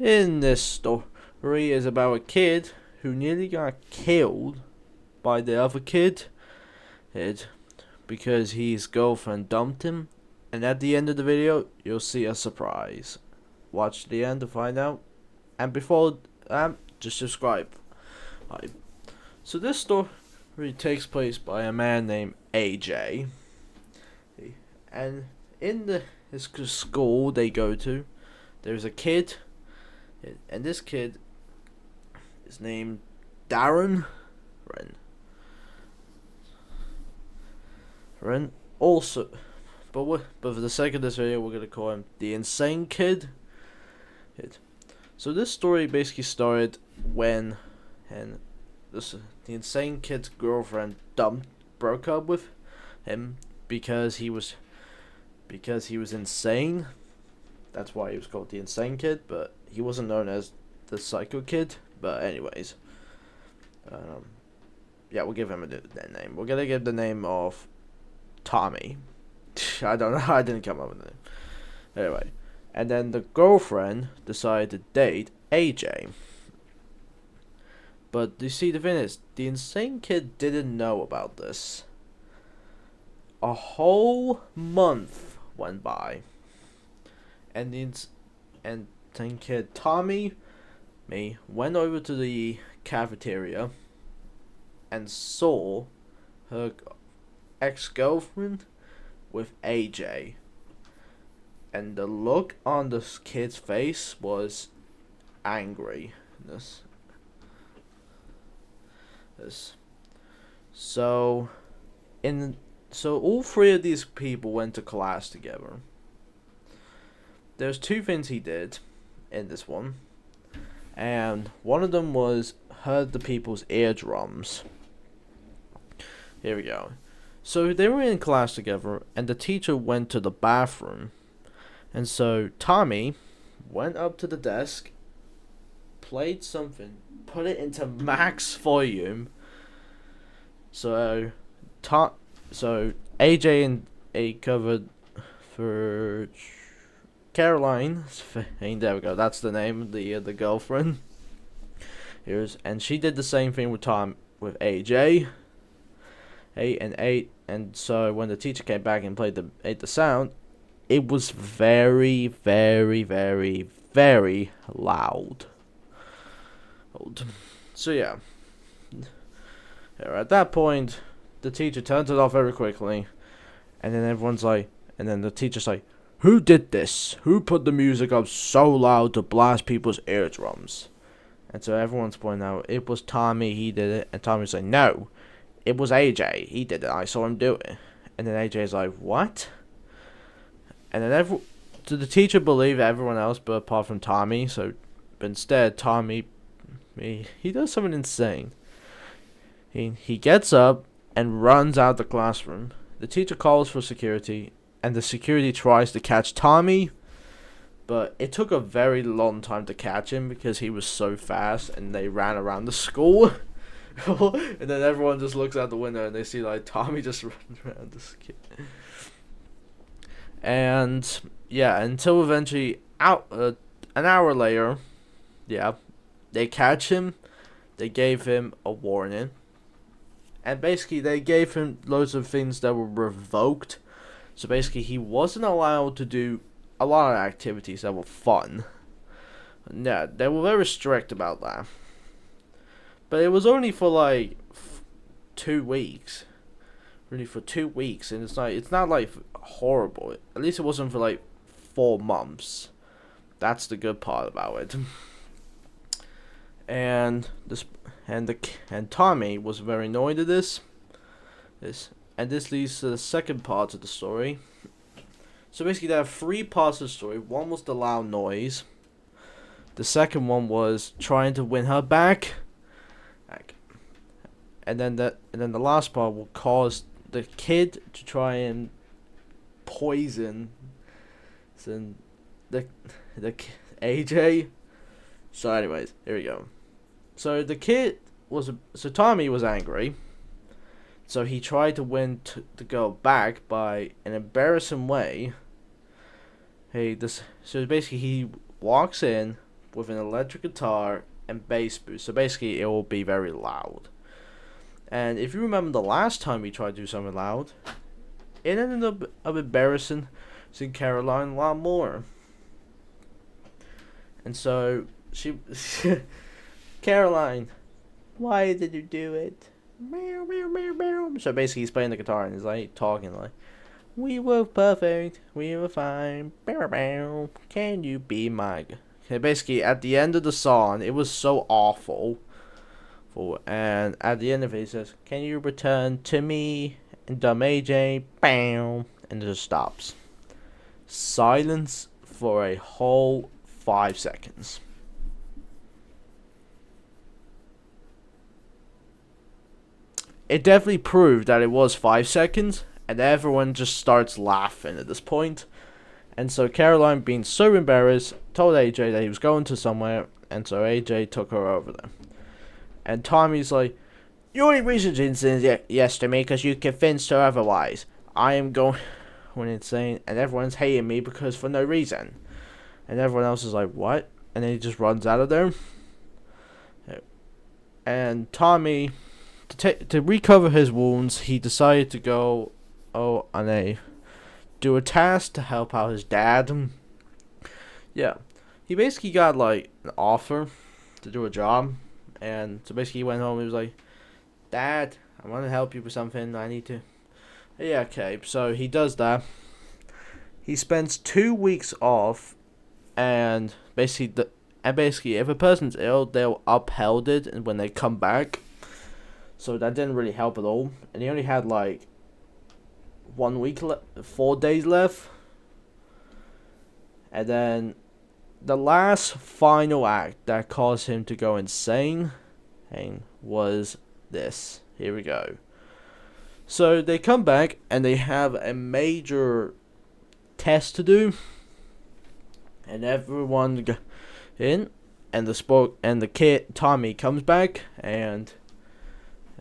In this story is about a kid who nearly got killed by the other kid it, because his girlfriend dumped him. And at the end of the video, you'll see a surprise. Watch the end to find out. And before just subscribe. Right. So this story takes place by a man named AJ. And in his school they go to, there's a kid, and this kid is named Darren Wren. Also, but for the sake of this video, we're gonna call him the insane kid. So this story basically started when, the insane kid's girlfriend broke up with him because he was insane. That's why he was called the insane kid, but he wasn't known as the psycho kid. But anyways, yeah, we'll give him a name. We're gonna give the name of Tommy. I don't know. I didn't come up with it. Anyway, and then the girlfriend decided to date AJ. But you see, the thing is, the insane kid didn't know about this. A whole month went by, and the insane kid Tommy went over to the cafeteria and saw her ex-girlfriend with AJ, and the look on the kid's face was angry. So all three of these people went to class together. There's two things he did in this one, and one of them was heard the people's eardrums. Here we go. So they were in class together, and the teacher went to the bathroom, and so Tommy went up to the desk, played something, put it into max volume. So AJ and A covered for Caroline. There we go. That's the name of the girlfriend. And she did the same thing with AJ. And so when the teacher came back and played the sound, it was very, very, very, very loud. So yeah. At that point, the teacher turns it off very quickly, and then the teacher's like, "Who did this? Who put the music up so loud to blast people's eardrums?" And so everyone's pointing out it was Tommy. He did it, and Tommy's like, "No, it was AJ. He did it. I saw him do it." And then AJ's like, "What?" And then the teacher believed everyone else, but apart from Tommy. But instead, Tommy, he does something insane. He gets up and runs out the classroom. The teacher calls for security, and the security tries to catch Tommy, but it took a very long time to catch him because he was so fast, and they ran around the school. And then everyone just looks out the window and they see like Tommy just runs around this kid. And yeah, until eventually an hour later, yeah, they catch him. They gave him a warning. And basically they gave him loads of things that were revoked. So basically he wasn't allowed to do a lot of activities that were fun. Yeah, they were very strict about that. But it was only for like 2 weeks. Really, for 2 weeks, and it's not like horrible. At least it wasn't for like 4 months. That's the good part about it. And Tommy was very annoyed at this, and this leads to the second part of the story. So basically, there are 3 parts of the story. One was the loud noise. The second one was trying to win her back. And then the last part will cause the kid to try and poison the AJ. So anyways, here we go. So Tommy was angry. So he tried to win the girl back by an embarrassing way. So basically he walks in, with an electric guitar and bass boost. So basically, it will be very loud. And if you remember the last time we tried to do something loud, it ended up of embarrassing Caroline a lot more. And so she, Caroline, why did you do it? So basically, he's playing the guitar and he's like talking like, "We were perfect, we were fine. Can you be my?" Okay, basically, at the end of the song, it was so awful. And at the end of it, he says, "Can you return to me?" And dumb AJ, bam, and it just stops. Silence for a whole 5 seconds. It definitely proved that it was 5 seconds, and everyone just starts laughing at this point. And so Caroline, being so embarrassed, told AJ that he was going to somewhere, and so AJ took her over there. And Tommy's like, "You only recently said yes to me because you convinced her otherwise. I am going insane, and everyone's hating me because for no reason." And everyone else is like, "What?" And then he just runs out of there. And Tommy, to recover his wounds, he decided to go do a task to help out his dad. Yeah, he basically got like an offer to do a job. And so basically he went home and he was like, "Dad, I want to help you with something. I need to." Yeah, okay. So he does that. He spends 2 weeks off, and basically if a person's ill, they'll upheld it and when they come back. So that didn't really help at all. And he only had like 1 week 4 days left. And then the last final act that caused him to go insane was this. Here we go. So they come back and they have a major test to do, and everyone in, and the kid Tommy comes back, and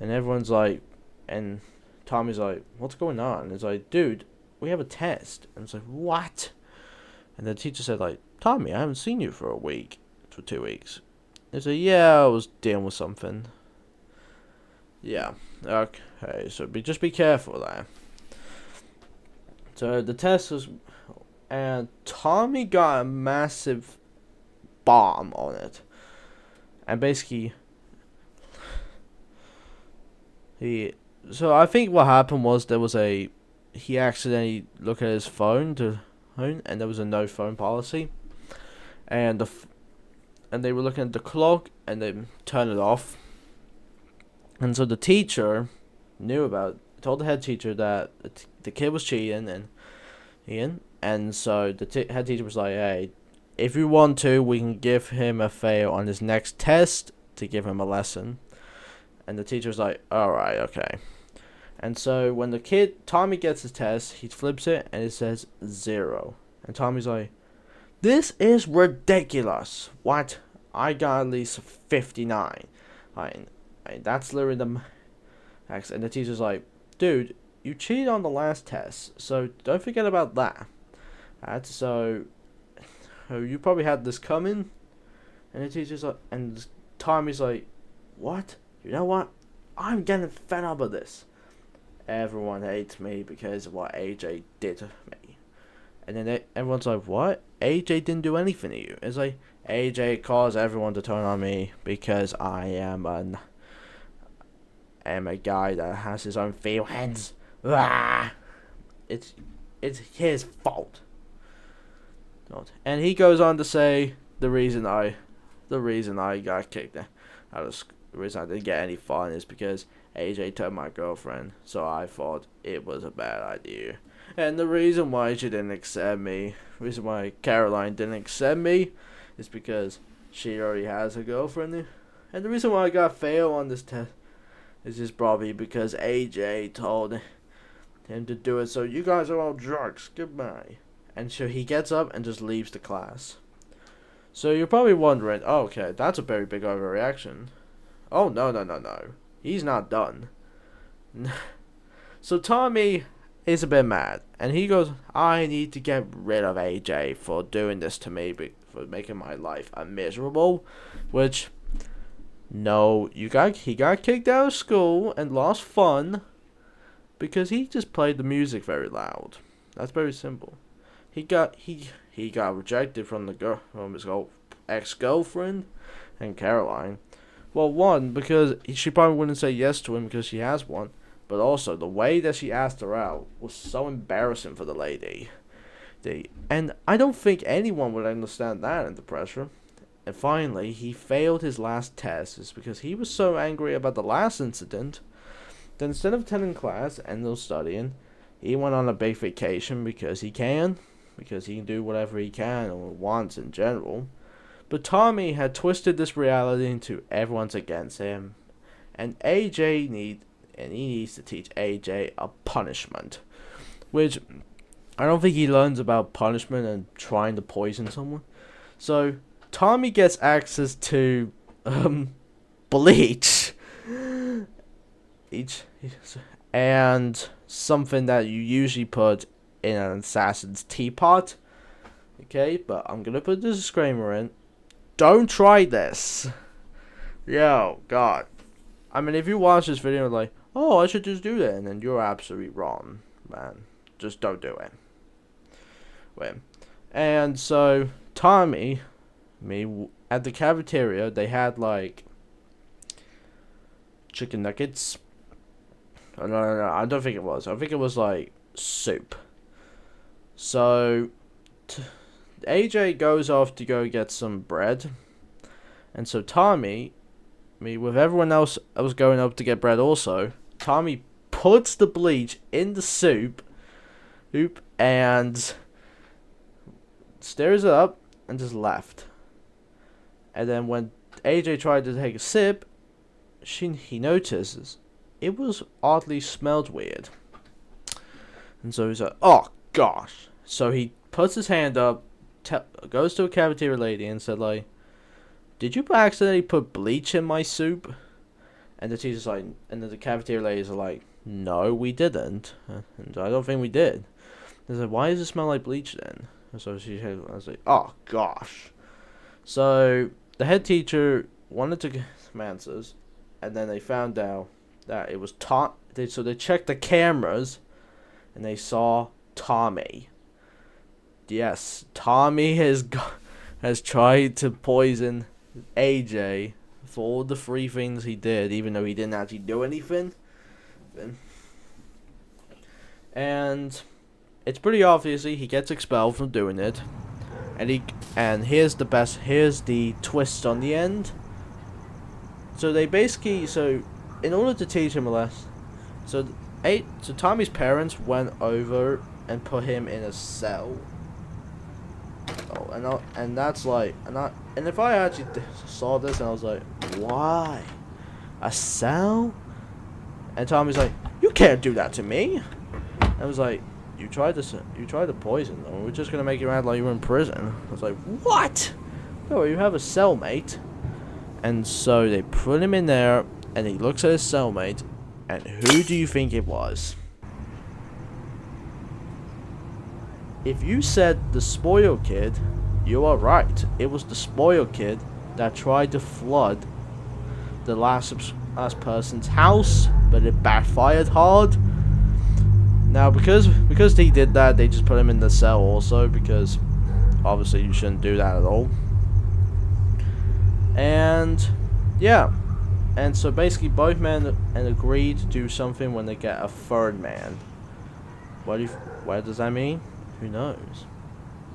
everyone's like, and Tommy's like, "What's going on?" And it's like, "Dude, we have a test." And it's like, "What?" And the teacher said like, "Tommy, I haven't seen you for 2 weeks." He said, "Yeah, I was dealing with something." Yeah, okay, so just be careful there. So the test was, and Tommy got a massive bomb on it. And basically, so I think what happened was he accidentally looked at his phone, and there was a no phone policy. And they were looking at the clock, and they turned it off. And so the teacher told the head teacher that the kid was cheating, and so the head teacher was like, "Hey, if you want to, we can give him a fail on his next test to give him a lesson." And the teacher was like, "Alright, okay." And so when Tommy gets his test, he flips it, and it says 0. And Tommy's like, "This is ridiculous. What? I got at least 59. That's literally the max." And the teacher's like, "Dude, you cheated on the last test, so don't forget about that. So you probably had this coming." And the teacher's like, and Tommy's like, "What? You know what? I'm getting fed up of this. Everyone hates me because of what AJ did to me." And then everyone's like, "What? AJ didn't do anything to you." It's like, AJ caused everyone to turn on me because I am a guy that has his own feelings. It's his fault. And he goes on to say the reason I got kicked out of school, the reason I didn't get any fun is because AJ took my girlfriend, so I thought it was a bad idea. And the reason why she didn't accept me, reason why Caroline didn't accept me, is because she already has a girlfriend. And the reason why I got failed on this test is just probably because AJ told him to do it. So you guys are all jerks. Goodbye. And so he gets up and just leaves the class. So you're probably wondering, oh, okay, that's a very big overreaction. Oh, no. He's not done. So Tommy is a bit mad. And he goes, "I need to get rid of AJ for doing this to me, for making my life miserable, which, no, he got kicked out of school and lost fun because he just played the music very loud. That's very simple. He got rejected from his ex-girlfriend and Caroline. Well, one, because she probably wouldn't say yes to him because she has one, but also the way that she asked her out was so embarrassing for the lady. And I don't think anyone would understand that under pressure. And finally, he failed his last test is because he was so angry about the last incident that instead of attending class and no studying, he went on a big vacation because he can do whatever he can or wants in general. But Tommy had twisted this reality into everyone's against him, and he needs to teach AJ a punishment, which I don't think he learns about punishment and trying to poison someone. So Tommy gets access to bleach, and something that you usually put in an assassin's teapot. Okay, but I'm gonna put this disclaimer in. Don't try this. Yo, God. I mean, if you watch this video like, oh, I should just do that, and then you're absolutely wrong, man. Just don't do it. Wait. And so Tommy, at the cafeteria, they had like chicken nuggets. Oh, no, I don't think it was. I think it was like soup. So AJ goes off to go get some bread, and so Tommy, with everyone else, I was going up to get bread also. Tommy puts the bleach in the soup, and stirs it up and just left. And then when AJ tried to take a sip, he notices it was oddly smelled weird. And so he's like, oh gosh. So he puts his hand up, goes to a cafeteria lady and said like, did you accidentally put bleach in my soup? And the teacher's like, and the cafeteria ladies are like, no, we didn't. And I don't think we did. They said, why does it smell like bleach then? And so I was like, oh gosh. So the head teacher wanted to get some answers, and then they found out that it was so they checked the cameras, and they saw Tommy. Yes, Tommy has tried to poison AJ for all the free things he did, even though he didn't actually do anything. And it's pretty obviously he gets expelled from doing it. And here's the twist on the end. So they basically, in order to teach him a lesson, so Tommy's parents went over and put him in a cell. Oh, and that's like, and if I actually saw this and I was like, why? A cell? And Tommy's like, you can't do that to me. I was like, you tried to poison them. We're just gonna make you act like you were in prison. I was like, what? No, you have a cellmate. And so they put him in there, and he looks at his cellmate, and who do you think it was? If you said the spoiled kid, you are right. It was the spoiled kid that tried to flood the last person's house, but it backfired hard. Now, because he did that, they just put him in the cell also, because obviously you shouldn't do that at all. And yeah, and so basically both men agreed to do something when they get a third man. What does that mean? Who knows?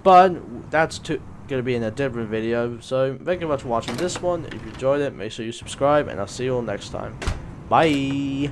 But that's gonna be in a different video. So thank you very much for watching this one. If you enjoyed it, make sure you subscribe, and I'll see you all next time. Bye.